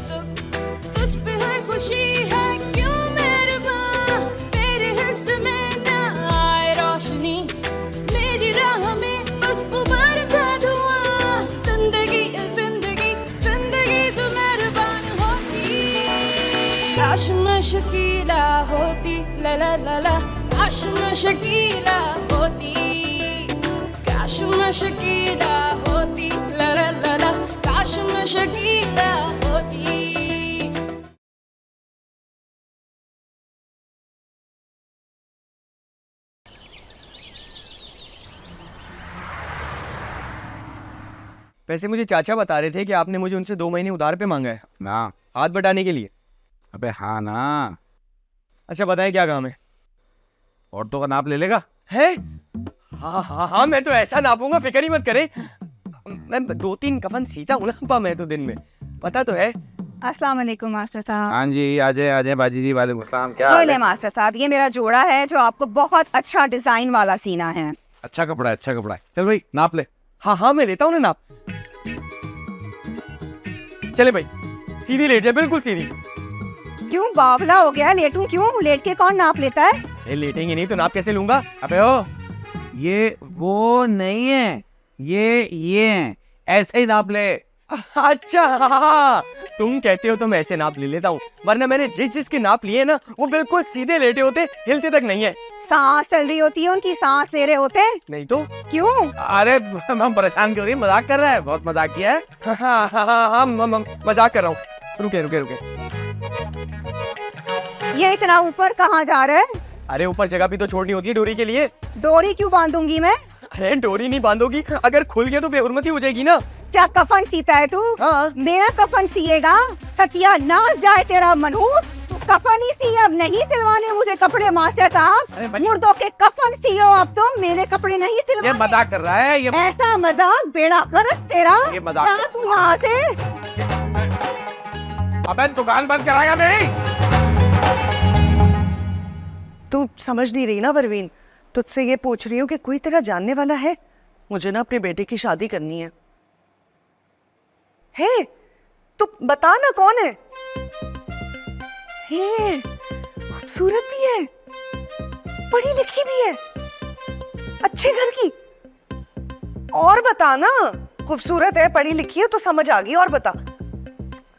सुख, तुझ पे हर खुशी है क्यों मेहरबान, तेरे हिस्से में ना आए रोशनी, मेरी राह में बस उभरता धुआं, जिंदगी जिंदगी जिंदगी जो मेहरबान होती, काश मैं शकीला होती, ला ला ला ला, काश मैं शकीला होती, काश मैं शकीला होती, ला ला ला ला, काश मैं शकीला होती। वैसे मुझे चाचा बता रहे थे कि आपने मुझे उनसे 2 महीने उधार पे मांगा है ना। हाथ बटाने के लिए। अबे हाँ ना। अच्छा बताएं क्या काम है? औरतों का नाप ले लेगा? है? हाँ हाँ हाँ, मैं तो ऐसा नापूंगा, फिक्र ही मत करें। मैं 2-3 कफन सीता हूँ ना मैं तो दिन में, पता तो है। अस्सलाम वालेकुम मास्टर साहब। हाँ जी, आजे बाजी जी, वालेकुम अस्सलाम। क्या ये हाल ले है? मास्टर साहब, ये मेरा जोड़ा है जो आपको बहुत अच्छा डिजाइन वाला सीना है। अच्छा कपड़ा है, अच्छा कपड़ा है। चल भाई नाप ले। हाँ हाँ मैं लेता हूँ ना नाप। चले भाई, सीधी लेट जाए, बिल्कुल सीधी। क्यों बावला हो गया? लेटूं क्यों? लेट के कौन नाप लेता है? ये लेटेंगे नहीं तो नाप कैसे लूंगा? अबे ओ, ये वो नहीं है, ये हैं। ऐसे ही नाप ले। अच्छा हाँ, तुम कहते हो तो मैं ऐसे नाप ले लेता हूँ, वरना मैंने जिसके नाप लिए ना वो बिल्कुल सीधे लेटे होते, हिलते तक नहीं है। सांस चल रही होती है उनकी, सांस ले रहे होते। नहीं तो क्यों? अरे हम परेशान क्यों रही, मजाक कर रहा है, बहुत मजाक किया है। हाँ हाँ हाँ हाँ, मजाक कर रहा हूँ। रुके रुके रुके, ये इतना ऊपर कहाँ जा रहे हैं? अरे ऊपर जगह भी तो छोड़नी होती है डोरी के लिए। डोरी क्यों बांधूंगी मैं? अरे डोरी नहीं बांधोगी, अगर खुल गया तो बेहुरमती हो जाएगी ना। क्या कफन सीता है तू? हाँ। मेरा कफन सिएगा? सत्यानाश जाए तेरा मनहूस, तू कफन ही सी, अब नहीं सिलवाने मुझे कपड़े मास्टर साहब। मुर्दों के कफन सियो अब तुम, मेरे कपड़े नहीं सिलवाने। ये मजाक कर रहा है, ये ऐसा मजाक बेड़ा गर्क तेरा। ये मजाक। जा तू यहाँ से। अबे दुकान बंद कराएगा मेरी। तू समझ नहीं रही ना परवीन, तुझसे ये पूछ रही हूँ कि कोई तेरा जानने वाला है? मुझे ना अपने बेटे की शादी करनी है। तू बता ना कौन है? खूबसूरत भी है, पढ़ी लिखी भी है, अच्छे घर की। और बता ना, खूबसूरत है, पढ़ी लिखी है तो समझ आ गई, और बता।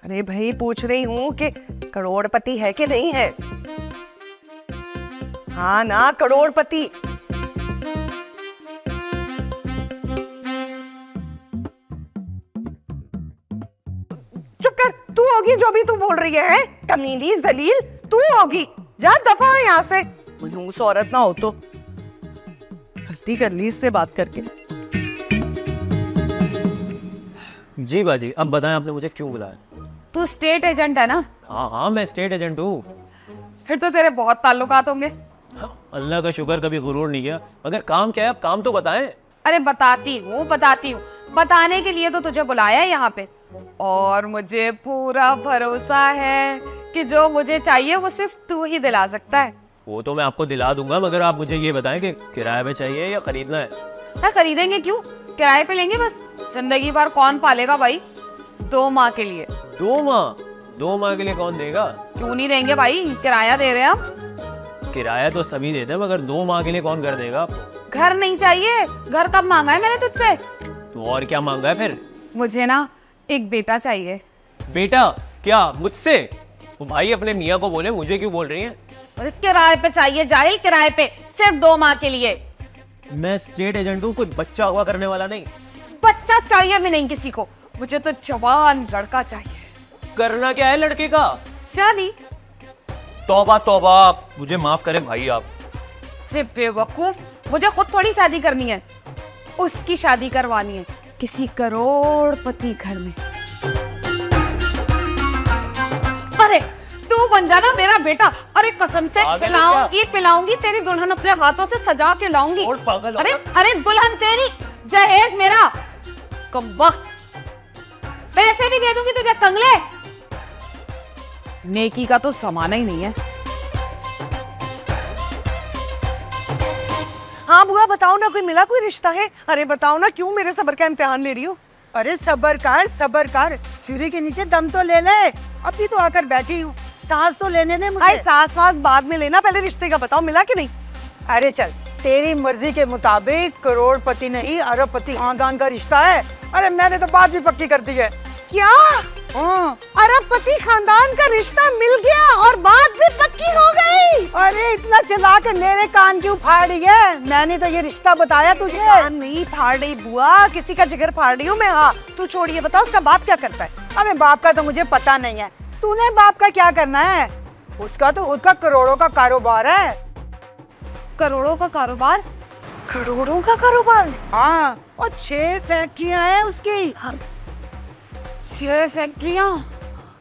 अरे भाई पूछ रही हूँ कि करोड़पति है कि नहीं है? हाँ ना, करोड़पति। चुप कर, तू होगी जो भी तू बोल रही है, कमीनी जलील तू होगी। जा दफा है यहाँ से, मनहूस औरत ना हो तो। हस्ती कर ली इससे बात करके। जी बाजी, अब बताएं आपने मुझे क्यों बुलाया? तू स्टेट एजेंट है ना? हाँ हाँ मैं स्टेट एजेंट हूँ। फिर तो तेरे बहुत ताल्लुकात होंगे। अल्लाह का शुक्र, कभी गुरूर नहीं किया। मगर काम क्या है, आप काम तो बताएं। अरे बताती हूँ बताने के लिए तो तुझे बुलाया है यहाँ पे, और मुझे पूरा भरोसा है कि जो मुझे चाहिए वो सिर्फ तू ही दिला सकता है। वो तो मैं आपको दिला दूंगा, मगर आप मुझे ये बताएं कि किराए पे चाहिए या खरीदना है? क्या खरीदेंगे? क्यों, किराए पे लेंगे बस। जिंदगी भर कौन पालेगा भाई? 2 माह के लिए। 2 माह? 2 माह के लिए कौन देगा? क्यों नहीं देंगे भाई, किराया दे रहे हैं हम। किराया तो सभी देते हैं, मगर 2 माह के लिए कौन घर देगा? घर नहीं चाहिए? घर कब मांगा है मैंने तुझसे? तो और क्या मांगा है फिर? मुझे ना एक बेटा चाहिए। बेटा? क्या मुझसे? तो भाई अपने मियाँ को बोले, मुझे क्यों बोल रही हैं? मुझे किराए पे चाहिए जाहिल, किराए पे, सिर्फ 2 माह के लिए। मैं स्टेट एजेंट हूँ, कोई बच्चा हुआ करने वाला नहीं। बच्चा चाहिए भी नहीं किसी को, मुझे तो जवान लड़का चाहिए। करना क्या है लड़के का? शादी। तौबा तौबा, मुझे माफ करें भाई आप। सिर्फ बेवकूफ, मुझे खुद थोड़ी शादी करनी है, उसकी शादी करवानी है किसी करोड़पति घर में। अरे तू बन जाना मेरा बेटा। अरे कसम से पिलाऊंगी तेरी दुल्हन अपने हाथों से सजा के लाऊंगी। अरे अरे दुल्हन तेरी, जहेज मेरा। कम वक्त, पैसे भी दे दूंगी तुझे कंगले। नेकी का तो जमाना ही नहीं है। हाँ बुआ बताओ ना, कोई मिला कोई रिश्ता है? अरे बताओ ना, क्यों मेरे सब्र का इम्तिहान ले रही हो? अरे सबर कर, छुरी के नीचे दम तो ले ले। अभी तो आकर बैठी हूँ, सांस तो लेने दे भाई मुझे। सांस वास बाद में लेना, पहले रिश्ते का बताओ, मिला कि नहीं? अरे चल, तेरी मर्जी के मुताबिक करोड़पति नहीं अरबपति खानदान का रिश्ता है। अरे मैंने तो बात भी पक्की कर दी है। क्या? हाँ। अरबपति खानदान का रिश्ता मिल गया और बात भी पक्की हो गई। अरे इतना चला के मेरे कान क्यों फाड़ी है? मैंने तो ये रिश्ता बताया तुझे। कान नहीं फाड़ रही बुआ, किसी का जिगर फाड़ रही हूँ मैं। हाँ तू छोड़िए, बताओ उसका बाप क्या करता है? अबे बाप का तो मुझे पता नहीं है, तूने बाप का क्या करना है? उसका तो उसका करोड़ों का कारोबार है। करोड़ों का कारोबार? करोड़ों का कारोबार? हाँ, और 6 फैक्ट्रियां हैं उसकी। 6 फैक्ट्रियां?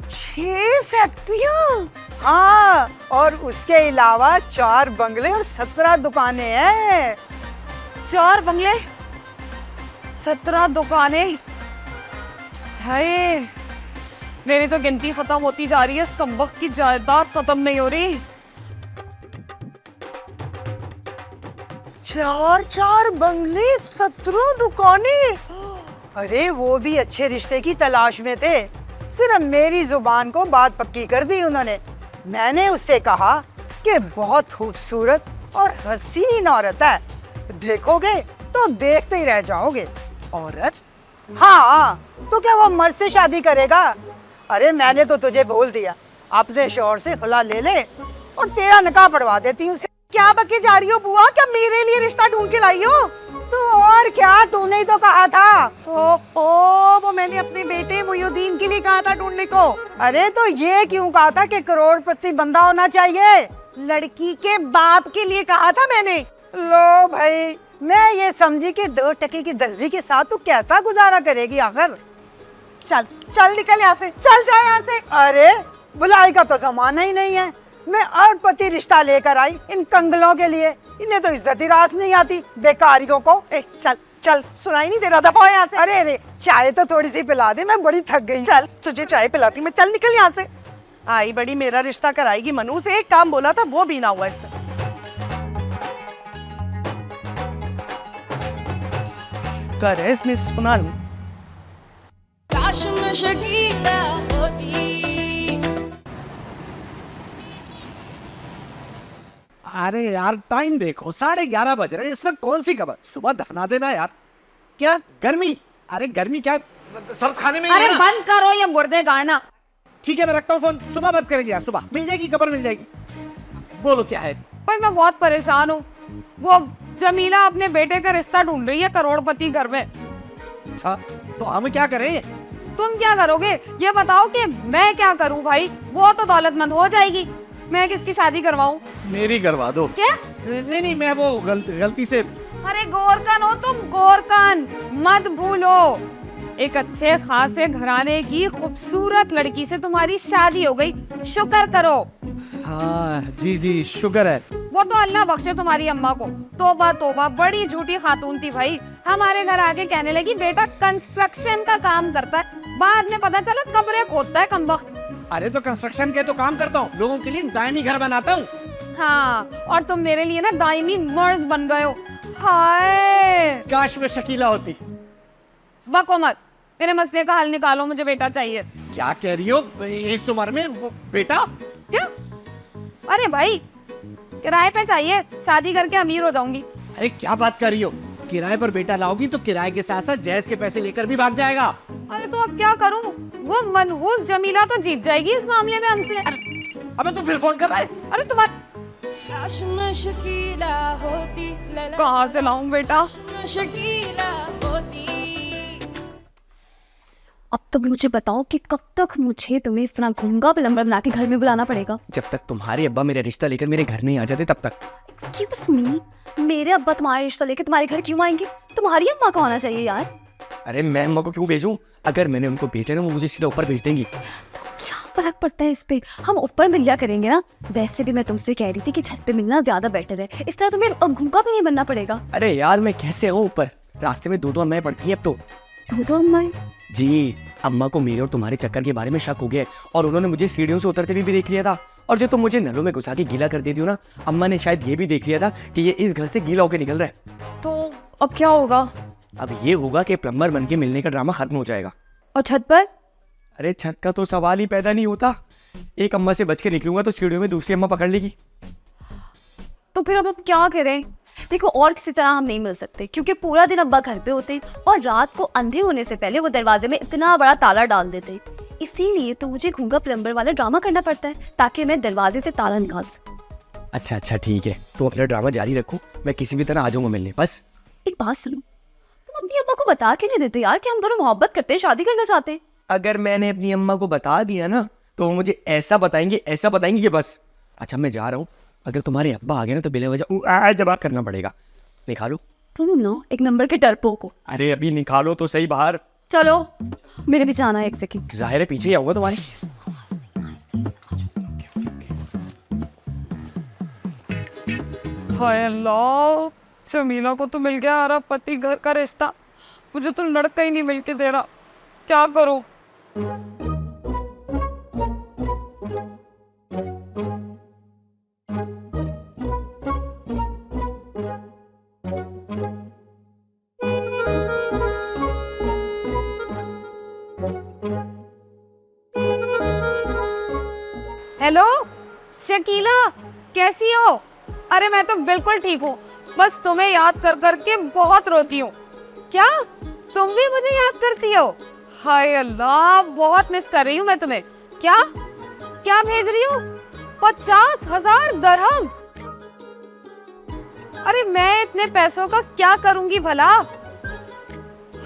6 फैक्ट्रियां? हाँ, और उसके अलावा 4 बंगले और 17 दुकानें हैं। 4 बंगले, 17 दुकानें। हाय, मेरी तो गिनती खत्म होती जा रही है, इस कमबख्त की जायदाद खत्म नहीं हो रही। 4 बंगले, 17 दुकानें। अरे वो भी अच्छे रिश्ते की तलाश में थे, सिर्फ मेरी जुबान को बात पक्की कर दी उन्होंने। मैंने उससे कहा कि बहुत खूबसूरत और हसीन औरत है, देखोगे तो देखते ही रह जाओगे। औरत? हाँ, तो क्या वो मर्द से शादी करेगा? अरे मैंने तो तुझे बोल दिया, अपने शौहर से खुला ले ले और तेरा निकाह पढ़वा देती हूँ। क्या बके जा रही हो बुआ? क्या मेरे लिए रिश्ता ढूंढ के लाई हो? तो और क्या, तूने ही तो कहा था। वो मैंने अपने बेटे मुयुद्दीन के लिए कहा था ढूंढने को। अरे तो ये क्यों कहा था कि करोड़पति बंदा होना चाहिए? लड़की के बाप के लिए कहा था मैंने। लो भाई, मैं ये समझी कि 2 टके की दर्जी के साथ तू कैसा गुजारा करेगी आखिर। चल चल निकल यहाँ से, चल जा यहाँ से। अरे बुलाई का तो जमाना ही नहीं है, मैं अरबपति रिश्ता लेकर आई इन कंगलों के लिए। इन्हें तो इज्जत ही रास नहीं आती, बेकारियों को। चल चल, सुनाई नहीं दे रहा, दफा यहाँ से। अरे चाय तो थोड़ी सी पिला दे, मैं बड़ी थक गई। चल तुझे चाय पिलाती मैं, चल निकल यहाँ से। आई बड़ी मेरा रिश्ता कराएगी मनु से, एक काम बोला था वो भी ना हुआ इससे। कर है इसमें सुना लूं। काश मैं शकीला होती। अरे यार टाइम देखो, 11:30 बज रहे हैं, इसमें कौन सी खबर? सुबह दफना देना यार। क्या गर्मी? अरे गर्मी क्या, सर्द खाने में ही अरे है ना? बंद करो ये मुर्दे गाना। ठीक है मैं रखता हूँ फोन, सुबह बात करेंगे यार। सुबह मिल जाएगी खबर, मिल जाएगी। बोलो क्या है? भाई मैं बहुत परेशान हूँ। वो जमीला अपने बेटे का रिश्ता ढूंढ रही है करोड़पति घर में। अच्छा तो हम क्या करें? तुम क्या करोगे ये बताओ कि मैं क्या करूँ भाई? वो तो दौलतमंद हो जाएगी, मैं किसकी शादी करवाऊँ? मेरी करवा दो। क्या? नहीं मैं वो गलती से। अरे गोरकन हो तुम, गोरकन मत भूलो। एक अच्छे खासे घराने की खूबसूरत लड़की से तुम्हारी शादी हो गई, शुक्र करो। हाँ जी शुगर है। वो तो अल्लाह बख्शे तुम्हारी अम्मा को। तोबा तोबा, बड़ी झूठी खातून थी भाई। हमारे घर आके कहने लगी बेटा कंस्ट्रक्शन का काम करता है, बाद में पता चला कब्रें खोदता है कमबख्त। अरे तो कंस्ट्रक्शन के तो काम करता हूँ, लोगों के लिए दायमी घर बनाता हूँ। हाँ, और तुम मेरे लिए ना दायमी मर्द बन गए हो। हाय काश में शकीला होती। बको मत, मेरे मसले का हल निकालो, मुझे बेटा चाहिए। क्या कह रही हो इस उम्र में? वो बेटा? क्या? अरे भाई किराए पे चाहिए, शादी करके अमीर हो जाऊंगी। अरे क्या बात कर रही हो? किराए पर बेटा लाओगी तो किराए के साथ साथ जहेज के पैसे लेकर भी भाग जाएगा। अरे तो अब क्या करूं? वो मनहूस जमीला तो जीत जाएगी इस मामले में हमसे। अबे तू फिर फोन कर रहा है? अरे तुम्हारा काश मैं शकीला होती। कहाँ से लाऊं बेटा? काश मैं शकीला होती। अब तो मुझे बताओ कि कब तक मुझे तुम्हें इस तरह घूंगा विलंबर बना के घर में बुलाना पड़ेगा? जब तक तुम्हारे अब्बा मेरा रिश्ता लेकर मेरे घर नहीं आ जाते तब तक। एक्सक्यूज मी, मेरे अब्बा तुम्हारा रिश्ता लेके तुम्हारे घर क्यों आएंगे? तुम्हारी अम्मा को आना चाहिए यार। अरे मैं अम्मा को क्यों भेजूं? अगर मैंने उनको भेजा ना, वो मुझे सीधा ऊपर भेज देंगी। क्या फर्क पड़ता है इस पे? हम ऊपर मिल लिया करेंगे ना। वैसे भी मैं तुमसे कह रही थी कि छत पे मिलना ज्यादा बेटर है, इस तरह तुम्हें अब घूंगा भी नहीं बनना पड़ेगा। अरे यार मैं कैसे हूँ ऊपर? रास्ते में 2 अम्माएं पड़ती हैं अब तो। 2 अम्माएं? जी, अम्मा को मेरे और तुम्हारे चक्कर के बारे में शक हो गया और उन्होंने मुझे सीढ़ियों से उतरते भी देख लिया था। और जो तुम मुझे नलों में घुसा के गीला कर देती हो ना, अम्मा ने शायद ये भी देख लिया था कि ये इस घर से गीला होकर निकल रहा है। तो अब क्या होगा? अब ये होगा कि प्लम्बर बन के मिलने का ड्रामा खत्म हो जाएगा। और छत पर? अरे छत का तो सवाल ही पैदा नहीं होता। एक अम्मा से बच के निकलूंगा तो स्टूडियो में दूसरी अम्मा पकड़ लेगी। तो फिर अब हम क्या करें? देखो, और किसी तरह हम नहीं मिल सकते क्योंकि पूरा दिन अब्बा घर पे होते और रात को अंधे होने से पहले वो दरवाजे में इतना बड़ा ताला डाल देते। इसीलिए तो मुझे घूंगा प्लम्बर वाला ड्रामा करना पड़ता है ताकि मैं दरवाजे से ताला निकाल सकूं। अच्छा अच्छा ठीक है, तो अपना ड्रामा जारी रखो, मैं किसी भी तरह आ जाऊंगा मिलने। बस एक बात सुनो, तुम अपनी अब्बा को बता के नहीं देते यार कि हम दोनों मोहब्बत करते हैं, शादी करना चाहते हैं? अगर मैंने अपनी अम्मा को बता दिया ना तो वो मुझे ऐसा बताएंगे कि बस। अच्छा मैं जा रहा हूँ, अगर तुम्हारे अब्बा आ गए ना तो बिना वजह जवाब करना पड़ेगा। निकालो। तुम ना एक नंबर के डरपोक हो। अरे अभी निकालो तो सही बाहर। चलो, मेरे भी जाना है एक सेकंड। जाहिर है पीछे ही आऊंगा तुम्हारे। हाय अल्लाह, जमीला को तो मिल गया हमारा पति घर का रिश्ता, मुझे तो लड़का ही नहीं मिल के दे रहा, क्या करूं? हेलो शकीला, कैसी हो? अरे मैं तो बिल्कुल ठीक हूँ, बस तुम्हें याद कर करके बहुत रोती हूँ। क्या तुम भी मुझे याद करती हो? हाय अल्लाह, बहुत मिस कर रही हूँ मैं तुम्हें। क्या क्या भेज रही हूँ? 50,000 दरहम? अरे मैं इतने पैसों का क्या करूंगी भला?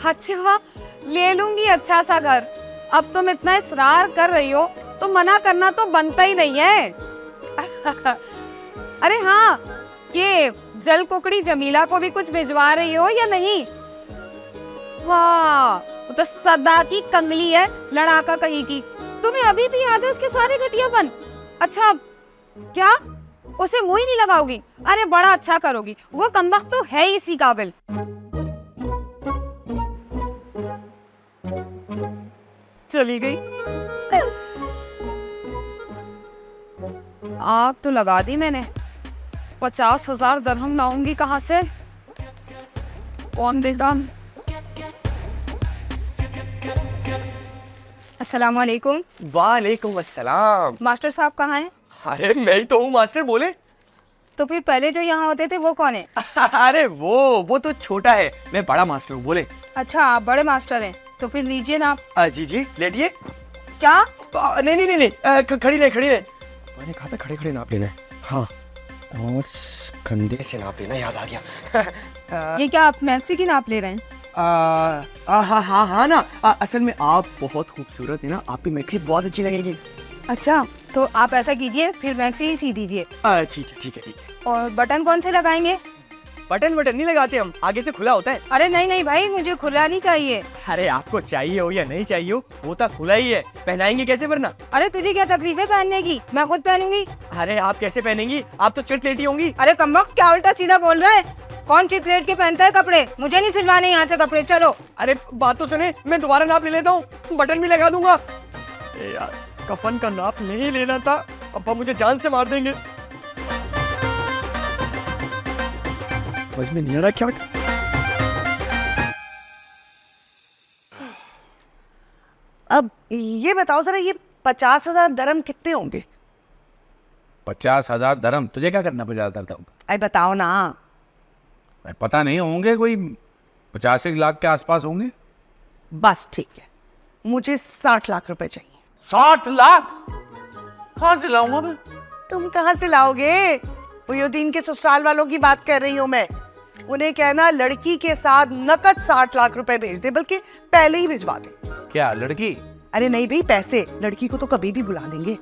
अच्छा ले लूंगी अच्छा सा घर। अब तुम इतना इसरार कर रही हो तो मना करना तो बनता ही नहीं है। अरे हाँ, ये जल कुकड़ी जमीला को भी कुछ भिजवा रही हो या नहीं? वाह, वो तो सदा की कंगली है, लड़ाका कहीं की। तुम्हें अभी भी याद है उसके सारे घटियापन? अच्छा क्या उसे मुंह ही नहीं लगाओगी? अरे बड़ा अच्छा करोगी, वो कमबख्त तो है ही इसी काबिल। चली गई। आग तो लगा दी मैंने, 50,000 दरहम लाऊंगी कहाँ से? कौन देगा? अस्सलाम वालेकुम। वालेकुम अस्सलाम। मास्टर साहब कहाँ हैं? अरे मैं ही तो हूँ मास्टर, बोले। तो फिर पहले जो यहाँ होते थे वो कौन है? अरे वो तो छोटा है, मैं बड़ा मास्टर हूँ, बोले। अच्छा आप बड़े मास्टर हैं, तो फिर लीजिए ना। जी जी लेटिए। क्या? नहीं खड़ी रहे। मैंने कहा था खड़े खड़े नाप लेना है। हाँ, और कंधे से नाप लेना, याद आ गया। ये क्या आप मैक्सी की नाप ले रहे हैं? हाँ ना, असल में आप बहुत खूबसूरत है ना, आप भी मैक्सी बहुत अच्छी लगेगी। अच्छा तो आप ऐसा कीजिए, फिर मैक्सी ही सी दीजिए। ठीक है। और बटन कौन से लगाएंगे? बटन नहीं लगाते हम, आगे से खुला होता है। अरे नहीं भाई, मुझे खुला नहीं चाहिए। अरे आपको चाहिए हो या नहीं चाहिए हो, वो तो खुला ही है, पहनाएंगे कैसे वरना? अरे तुझे क्या तकलीफ है पहनने की? मैं खुद पहनूंगी। अरे आप कैसे पहनेंगी, आप तो चिट लेटी होंगी। अरे कमबख्त, क्या उल्टा सीधा बोल रहा है? कौन चिट लेट के पहनता है कपड़े? मुझे नहीं सिलवाने यहाँ से कपड़े, चलो। अरे बात तो सुने, मैं दोबारा नाप ले लेता हूँ, बटन भी लगा दूंगा। यार कफन का नाप नहीं लेना था, अब्बा मुझे जान से मार देंगे। समझ में नहीं आ रहा क्या। अब ये बताओ जरा, ये 50,000 दरम कितने होंगे? 50,000 दरम तुझे क्या करना 50,000 दरम? अरे बताओ ना। पता नहीं, होंगे कोई 50 लाख के आसपास होंगे। बस ठीक है, मुझे 60 लाख रुपए चाहिए। 60 लाख कहाँ से लाऊंगा मैं? तुम कहाँ से लाओगे? मुहिउद्दीन के ससुराल वालों की बात कर रही हूँ मैं। उन्हें कहना लड़की के साथ नकद 60 लाख रुपए भेज दे, बल्कि पहले ही भिजवा दे। क्या लड़की? अरे नहीं भाई, पैसे। लड़की को तो कभी भी बुला लेंगे।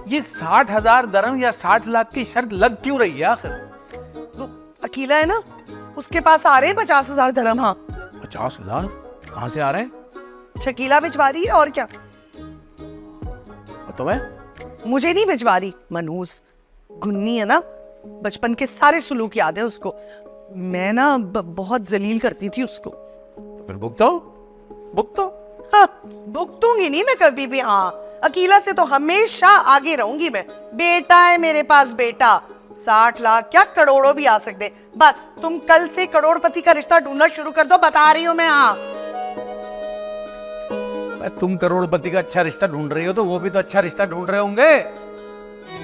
ये 60,000 दरम या 60 लाख की शर्त लग क्यों रही है आखिर? तो अकेला है ना, उसके पास आ रहे हैं 50,000 दरम। हाँ 50,000 कहाँ से आ रहे हैं? शकीला भिजवा रही है, और क्या। तो मैं मुझे नहीं भिजवा रही, मनहूस गुन्नी है ना, बचपन के सारे सुलूक याद है उसको। मैं ना बहुत जलील करती थी उसको। तो फिर भुगतो। हाँ, भुगतूंगी नहीं मैं कभी भी। हाँ, अकीला से तो हमेशा आगे रहूंगी मैं। बेटा है मेरे पास, बेटा। 60 लाख क्या करोड़ों भी आ सकते। बस तुम कल से करोड़पति का रिश्ता ढूंढना शुरू कर दो, बता रही हूँ मैं। हाँ, तुम करोड़पति का अच्छा रिश्ता ढूंढ रही हो तो वो भी तो अच्छा रिश्ता ढूंढ रहे होंगे।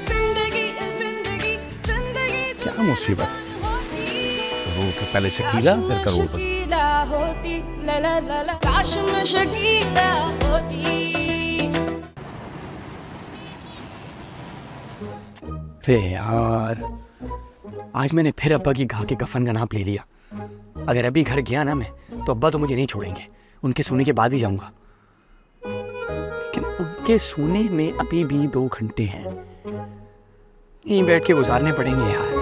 जिंदगी जिंदगी जिंदगी क्या मुसीबत, वो तो पहले शकीला फिर करोड़पति। शकीला होती ला ला ला ला, काश मैं शकीला होती। वे यार, आज मैंने फिर अब्बा की घा के कफन का नाप ले लिया। अगर अभी घर गया ना मैं, तो अब्बा तो मुझे नहीं छोड़ेंगे। उनके सोने के बाद ही जाऊंगा। लेकिन उनके सोने में अभी भी 2 घंटे हैं, यहीं बैठ के गुजारने पड़ेंगे यार।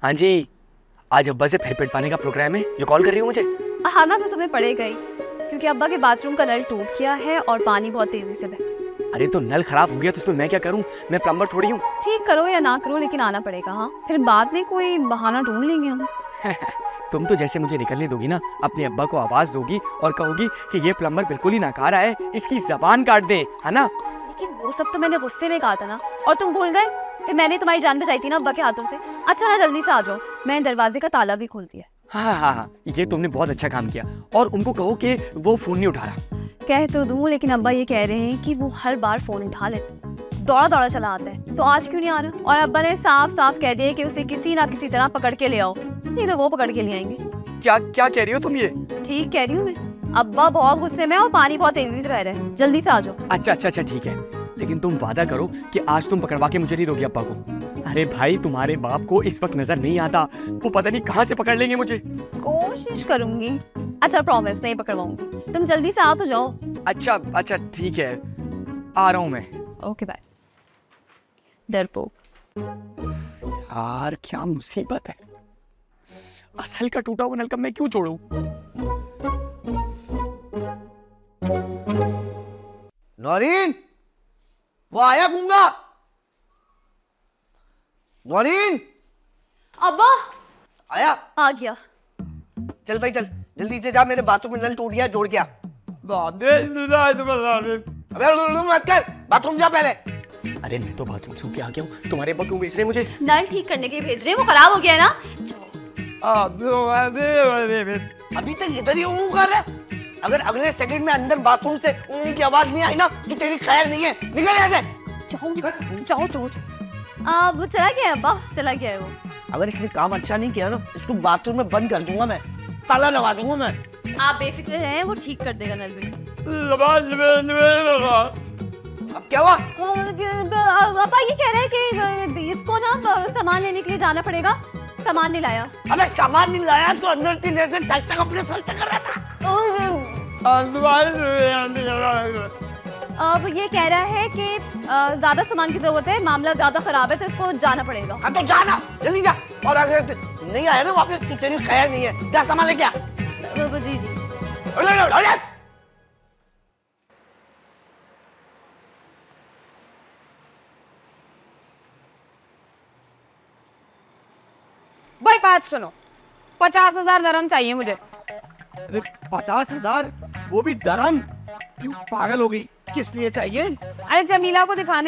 हाँ जी, आज अब्बा से फिर पिटवाने का प्रोग्राम है जो कॉल कर रही हो मुझे। आना तो तुम्हें पड़ेगा ही, क्योंकि अब्बा के बाथरूम का नल टूट गया है और पानी बहुत तेजी से बह। अरे तो नल खराब हो गया तो उसमें मैं क्या करूं? मैं प्लम्बर थोड़ी हूँ। ठीक करो या ना करो, लेकिन आना पड़ेगा। हाँ, फिर बाद में कोई बहाना ढूंढ लेंगे हम। तुम तो जैसे मुझे निकलने दोगी ना, अपने अब्बा को आवाज दोगी और कहोगी कि ये प्लम्बर बिल्कुल ही नाकारा है, इसकी जबान काट दे, है ना? लेकिन वो सब तो मैंने गुस्से में कहा था ना, और तुम भूल गए कि मैंने तुम्हारी जान बचाई थी ना अब्बा के हाथों से। अच्छा ना, जल्दी से आ जाओ, मैंने दरवाजे का ताला भी खोल दिया। हाँ हाँ हाँ, ये तुमने बहुत अच्छा काम किया। और उनको कहो कि वो फोन नहीं उठा रहा। कह तो दूं, लेकिन अब्बा ये कह रहे हैं कि वो हर बार फोन उठा लेते, दौड़ा दौड़ा चला आता है, तो आज क्यों नहीं आ रहा? और अब्बा ने साफ साफ कह दिया कि उसे किसी ना किसी तरह पकड़ के ले आओ, नहीं तो वो पकड़ के ले आएंगे। क्या क्या कह रही हो तुम ये? ठीक कह रही हूँ मैं। अब्बा बहुत गुस्से में और पानी बहुत तेजी से बह रहा है, जल्दी से आ जाओ। अच्छा अच्छा अच्छा ठीक है, लेकिन तुम वादा करो कि आज तुम पकड़वा के मुझे नहीं दोगी अब्बा को। अरे भाई, तुम्हारे बाप को इस वक्त नजर नहीं आता, वो पता नहीं कहाँ से पकड़ लेंगे मुझे। कोशिश करूंगी। अच्छा, प्रॉमिस नहीं पकड़वाऊंगी। तुम जल्दी से आ तो जाओ। अच्छा अच्छा ठीक है, आ रहा हूँ मैं। Okay bye. डरपोक। यार क्या मुसीबत है, असल का टूटा हुआ नलका मैं क्यों छोड़ूं? नौरीन, वो आया गूंगा। नौरीन, अब्बा आया। आ गया। चल भाई चल, जल्दी से जा, मेरे बाथरूम में नल टूट गया, जोड़ गया। अबे मत कर, बाथरूम जा पहले। अरे मैं तो बाथरूम से होके आ गया हूँ, तुम्हारे अब्बा क्यों भेज रहे हैं मुझे? नल ठीक करने के लिए भेज रहे हैं, वो खराब हो गया है ना। अभी तक इधर ही ऊँ कर रहा है। अगर अगले सेकंड में अंदर बाथरूम से ऊँ की आवाज नहीं आई ना, तो तेरी खैर नहीं है। निकल यहाँ से। जाओ जाओ। वो चला गया है अब्बा, चला गया है वो। अगर इसने काम अच्छा नहीं किया ना, इसको बाथरूम में बंद कर दूंगा मैं, ताला लगा दूंगा मैं। आप बेफिक्र रहें, वो ठीक कर देगा नल भी। अब क्या हुआ? अब्बा ये कह रहे हैं कि इसको ना सामान लेने के लिए जाना पड़ेगा। सामान नहीं लाया। अबे सामान नहीं लाया तो अंदर थी, जैसे टक टक अपने सर से कर रहा था। अब ये कह रहा है कि ज्यादा सामान की जरूरत है, मामला ज्यादा खराब है, तो इसको जाना पड़ेगा। हाँ तो जाना, जल्दी जा। और अगर नहीं आया ना वापस तो तेरी खैर नहीं है। जा सामान लेके आ। जी जी। भाई बात सुनो, 50,000 दरम चाहिए मुझे। अरे 50,000? वो भी दरम? क्यों पागल हो गई? किस लिए चाहिए? अरे जमीला को दिखा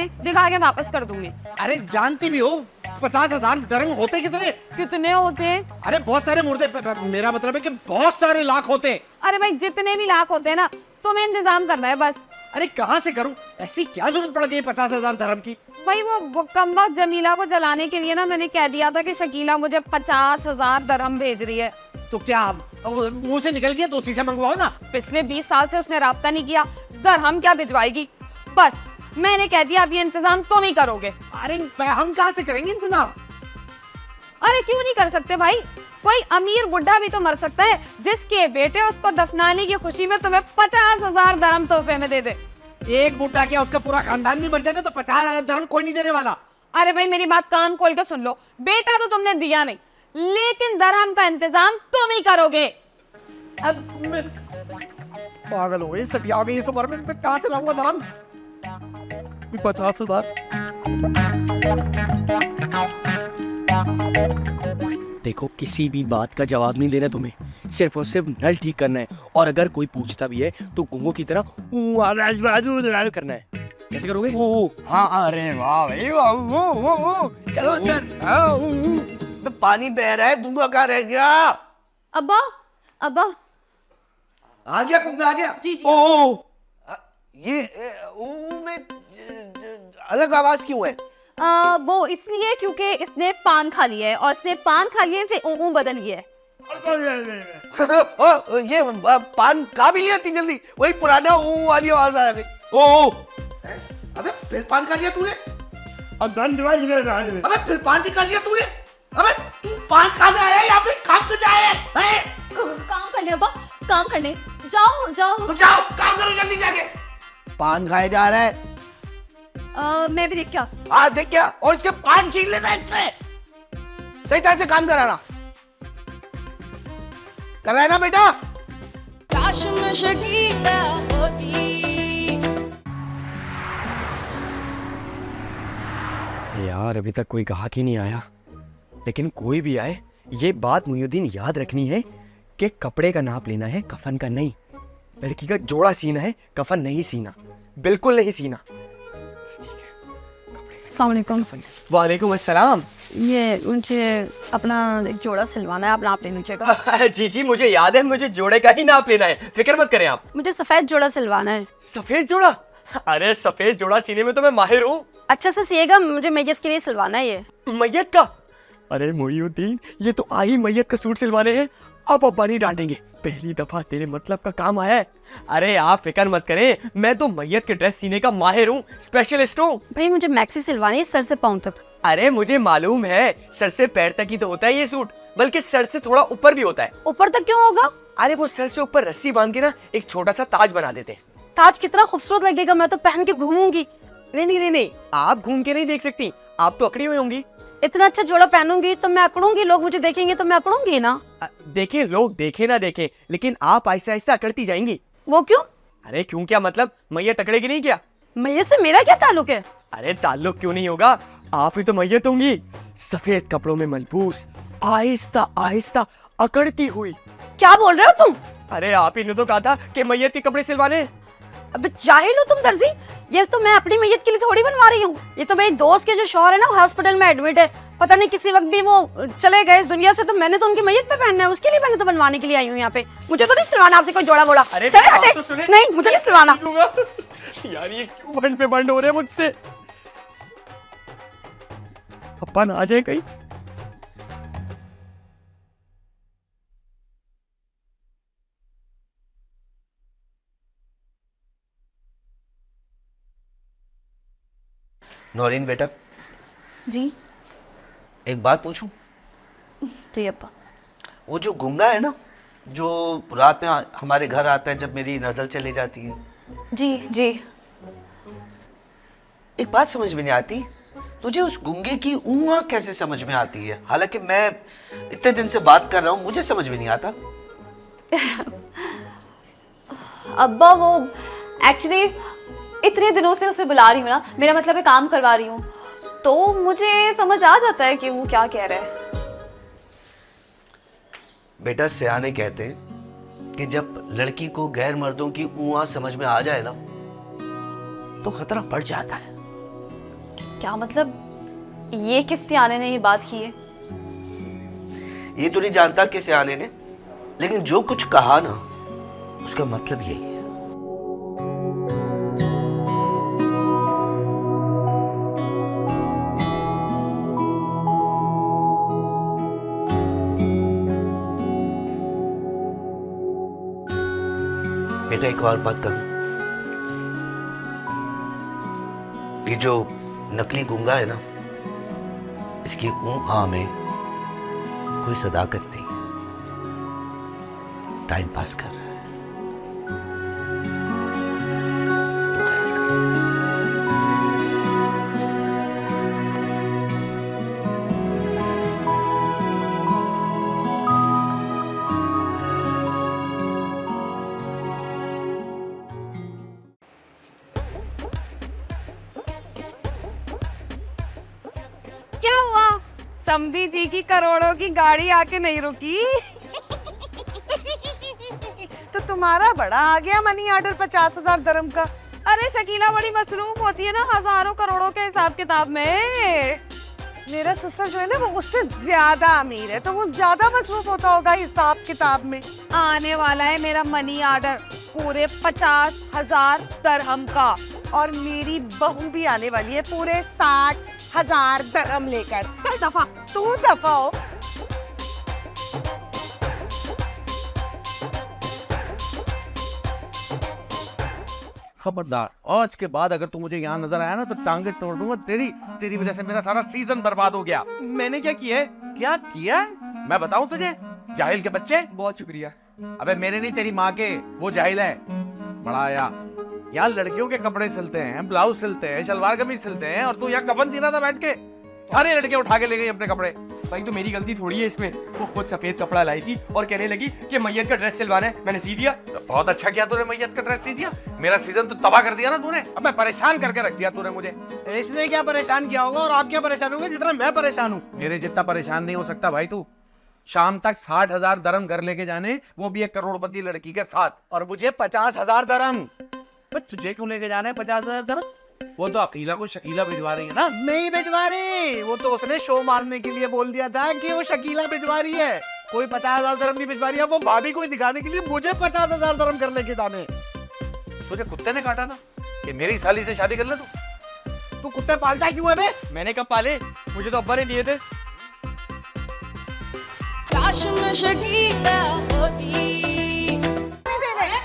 के वापस कर दूंगी। अरे जानती भी हो 50,000 दरम होते कितने? कितने होते हैं? अरे बहुत सारे मुर्दे। मेरा मतलब है कि बहुत सारे लाख होते हैं। अरे भाई जितने भी लाख होते हैं ना, तुम्हें इंतजाम करना है बस। अरे कहाँ से करूं? ऐसी क्या जरूरत पड़ गई 50,000 दरम की? भाई वो कमबख्त जमीला को जलाने के लिए ना मैंने कह दिया था कि शकीला मुझे 50,000 दरहम भेज रही है। तो क्या मुंह से निकल गया तो उसी से मंगवाओ ना। पिछले 20 साल से उसने राब्ता नहीं किया, दरहम क्या भिजवाएगी? बस मैंने कह दिया अब ये इंतजाम तुम ही करोगे। अरे हम कहाँ से करेंगे इंतजाम? अरे क्यों नहीं कर सकते भाई? कोई अमीर बुढ़ा भी तो मर सकता है जिसके बेटे उसको दफनाने की खुशी में तुम्हें 50,000 दरहम तोहफे में दे दे। एक बुढ़ा क्या, उसका पूरा खानदान भी मर जाए तो 50,000 दरहम कोई नहीं देने वाला। अरे भाई मेरी बात कान खोल के सुन लो, बेटा तो तुमने दिया नहीं, लेकिन दरहम का इंतजाम तुम ही करोगे। अब पागल हो गई, सटिया हो गई इस उम्र में, कहाँ से लाऊंगा दरहम? 50,000। देखो किसी भी बात का जवाब नहीं देना तुम्हें, सिर्फ और सिर्फ नल ठीक करना है। और अगर कोई पूछता भी है तो गुंगों की तरह करना है। कैसे करोगे? हाँ, अरे वाह भाई वाह, चलो अंदर। पानी बह रहा है, गुंगा कहाँ रह गया? अब्बा अब्बा आ गया गुंगा, आ गया। जी, जी। ओ ये में अलग आवाज क्यों है? वो इसलिए क्योंकि इसने पान खा लिया है और इसने पान खा लिया है ऊ बदल गया है। ये पान खा भी लिया इतनी जल्दी? वही पुराना ऊ वाली आवाज आ गई। ओ अबे फिर पान खा लिया तूने? अबे फिर पान निकाल लिया तूने? अबे तू पान खाने आया है, यहाँ पे काम करने आया है? काम करने अब्बा, काम करने। जाओ जाओ तो जाओ काम करो जल्दी जाके। पान खाए जा रहा है। मैं भी देख क्या। हाँ देख क्या, और इसके पान छीन लेना इससे। सही तरह से काम कराना, कर रहा है ना बेटा? काश मैं शकीला होती। यार अभी तक कोई ग्राहक ही नहीं आया, लेकिन कोई भी आए ये बात मुइनुद्दीन याद रखनी है कि कपड़े का नाप लेना है, कफन का नहीं। लड़की का जोड़ा सीना है, कफन नहीं सीना, बिल्कुल नहीं सीना। अस्सलाम वालेकुम। वालेकुम अस्सलाम। ये मुझे अपना एक जोड़ा सिलवाना है, आप नाप ले नीचे का। जी जी मुझे याद है, मुझे जोड़े का ही नाप लेना है, फिक्र मत करें आप। मुझे सफेद जोड़ा सिलवाना है। सफेद जोड़ा? अरे सफेद जोड़ा सीने में तो मैं माहिर हूँ। अच्छा से सिएगा, मुझे मैयत के लिए सिलवाना है ये। मैयत का? अरे मोइनुद्दीन ये तो आई मैयत का सूट सिलवाने हैं, अब अब्बा नहीं डांटेंगे, पहली दफा तेरे मतलब का काम आया है। अरे आप फिक्र मत करें, मैं तो मैयत के ड्रेस सीने का माहिर हूँ, स्पेशलिस्ट हूँ। भाई मुझे मैक्सी सिलवानी है, सर से पाँव तक। अरे मुझे मालूम है, सर से पैर तक ही तो होता है ये सूट, बल्कि सर से थोड़ा ऊपर भी होता है। ऊपर तक क्यों होगा? अरे वो सर से ऊपर रस्सी बांध के ना एक छोटा सा ताज बना देते हैं। ताज कितना खूबसूरत लगेगा, मैं तो पहन के घूमूंगी। नहीं नहीं नहीं नहीं, आप घूम के नहीं देख सकती, आप तो अकड़ी हुई होंगी। इतना अच्छा जोड़ा पहनूंगी तो मैं अकड़ूंगी, लोग मुझे देखेंगे तो मैं अकड़ूंगी ना। देखें लोग देखे ना देखें, लेकिन आप आहिस्ता आहिस्ता अकड़ती जाएंगी। वो क्यों? अरे क्यों क्या मतलब, मैयत अकड़ेगी नहीं क्या? मैयत से मेरा क्या ताल्लुक है? अरे ताल्लुक क्यों नहीं होगा, आप ही तो मैयत होंगी, सफेद कपड़ों में मलबूस, आहिस्ता आहिस्ता अकड़ती हुई। क्या बोल रहे हो तुम? अरे आप ही ने तो कहा था कि मैयत के कपड़े सिलवाने। अबे जाहिल हो तुम दर्जी, ये तो मैं अपनी मैयत के लिए थोड़ी बनवा रही हूँ। ये तो मेरी दोस्त के जो शौहर है ना, हॉस्पिटल में एडमिट है, पता नहीं किसी वक्त भी वो चले गए इस दुनिया से, तो मैंने तो उनकी मैयत पे पहनना है, उसके लिए मैंने तो बनवाने के लिए आई हूँ यहाँ पे। मुझे तो नहीं सिलवाना आपसे कोई जोड़ा बोला। अरे चले बात हटे। तो सुने। नहीं मुझे नहीं सिलवाना। यार ये क्यों बंड पे बंड हो रहे हैं मुझसे, पप्पा ना आ जाए कहीं। नौरीन बेटा, जी एक बात पूछूं? जी अब्बा। वो जो गुंगा है ना, जो रात में हमारे घर आता है जब मेरी नजर चली जाती है, जी जी। एक बात समझ में नहीं आती, तुझे उस गुंगे की ऊँआ कैसे समझ में आती है? हालांकि मैं इतने दिन से बात कर रहा हूँ, मुझे समझ में नहीं आता। अब्बा वो एक्चुअली इतने दिनों से उसे बुला रही हूँ ना, मेरा मतलब है काम करवा रही हूँ, तो मुझे समझ आ जाता है कि वो क्या कह रहा है। बेटा सियाने कहते हैं कि जब लड़की को गैर मर्दों की ऊँआ समझ में आ जाए ना, तो खतरा बढ़ जाता है। क्या मतलब, ये किस सियाने ने ये बात की है? ये तो नहीं जानता कि सियाने ने, लेकिन जो कुछ कहा ना उसका मतलब यही है। बेटा एक और बात कहूं, ये जो नकली गुंगा है ना, इसकी ऊँ में कोई सदाकत नहीं है, टाइम पास कर रहा है। तो ख्याल कर। समधी जी की करोड़ों की गाड़ी आके नहीं रुकी। तो तुम्हारा बड़ा आ गया मनी ऑर्डर 50,000 दरम का। अरे शकीला बड़ी मसरूफ होती है ना हजारों करोड़ों के हिसाब किताब में। मेरा ससुर जो है ना वो उससे ज्यादा अमीर है, तो वो ज्यादा मसरूफ होता होगा हिसाब किताब में। आने वाला है मेरा मनी ऑर्डर पूरे 50,000 दरहम का। और मेरी बहू भी आने वाली है पूरे 60,000 दरम लेकर। दफा तू दफा हो। खबरदार, आज के बाद अगर तू मुझे यहाँ नजर आया ना तो टांगे तोड़ दूंगा तेरी। तेरी वजह से मेरा सारा सीजन बर्बाद हो गया। मैंने क्या किया है? क्या किया? मैं बताऊं तुझे? जाहिल के बच्चे। बहुत शुक्रिया। अबे मेरे नहीं, तेरी माँ के। वो जाहिल है। बड़ा आया। यहाँ लड़कियों के कपड़े सिलते हैं, ब्लाउज सिलते हैं, शलवार कमीज सिलते हैं, और तू यहाँ कफन सी रहा था बैठ के। सारे लड़के उठा के ले गई अपने कपड़े। भाई तो मेरी गलती थोड़ी है इसमें। वो खुद सफेद कपड़ा लाई थी और कहने लगी कि मैयत का ड्रेस सिलवाना है, मैंने सी दिया। बहुत अच्छा किया तूने, मैयत का ड्रेस सी दिया। मेरा सीजन तो तबाह कर दिया ना तूने। अब मैं परेशान करके रख दिया तूने मुझे। इसने क्या परेशान किया होगा और आप क्या परेशान होंगे जितना मैं परेशान हूँ? मेरे जितना परेशान नहीं हो सकता भाई तू। शाम तक 60,000 दरम घर लेके जाने, वो भी एक करोड़पति लड़की के साथ। और मुझे 50,000 दरम। तुझे क्यों लेके जाना है 50,000 दरम? वो तो अकीला को शकीला भिजवा रही है ना। नहीं भिजवा रही, वो तो उसने शो मारने के लिए बोल दिया था कि वो शकीला भिजवा रही है। कोई 50,000 दरम नहीं भिजवा रही है, वो भाभी को दिखाने के लिए मुझे 50,000 दरम करने के दाने। तुझे कुत्ते ने काटा था कि मेरी साली से शादी कर ले तू कुत्ते पालता क्यों है बे? मैंने कब पाले? मुझे तो अब्बा ने दिए थे। काश मैं शकीला होती।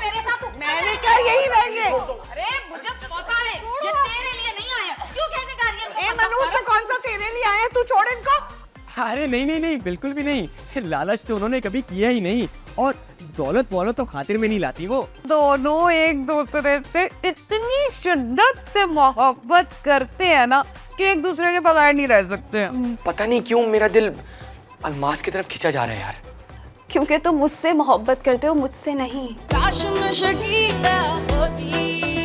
मेरे साथ मैंने क्या यही रहेंगे? अरे मुझे पता है ये तेरे लिए नहीं आया। क्यों कहने का ए मनोज तो कौन सा तेरे लिए आए? तू छोड़ इनको। अरे नहीं नहीं नहीं, बिल्कुल भी नहीं। लालच तो उन्होंने कभी किया ही नहीं, और दौलत वौलत तो खातिर में नहीं लाती वो। दोनों एक दूसरे से इतनी शिद्दत से मोहब्बत करते हैं ना कि एक दूसरे के बगैर नहीं रह सकते। पता नहीं क्यों मेरा दिल अलमास की तरफ खींचा जा रहा है यार। क्योंकि तुम मुझसे मोहब्बत करते हो, मुझसे नहीं। काश मैं शकीला होती।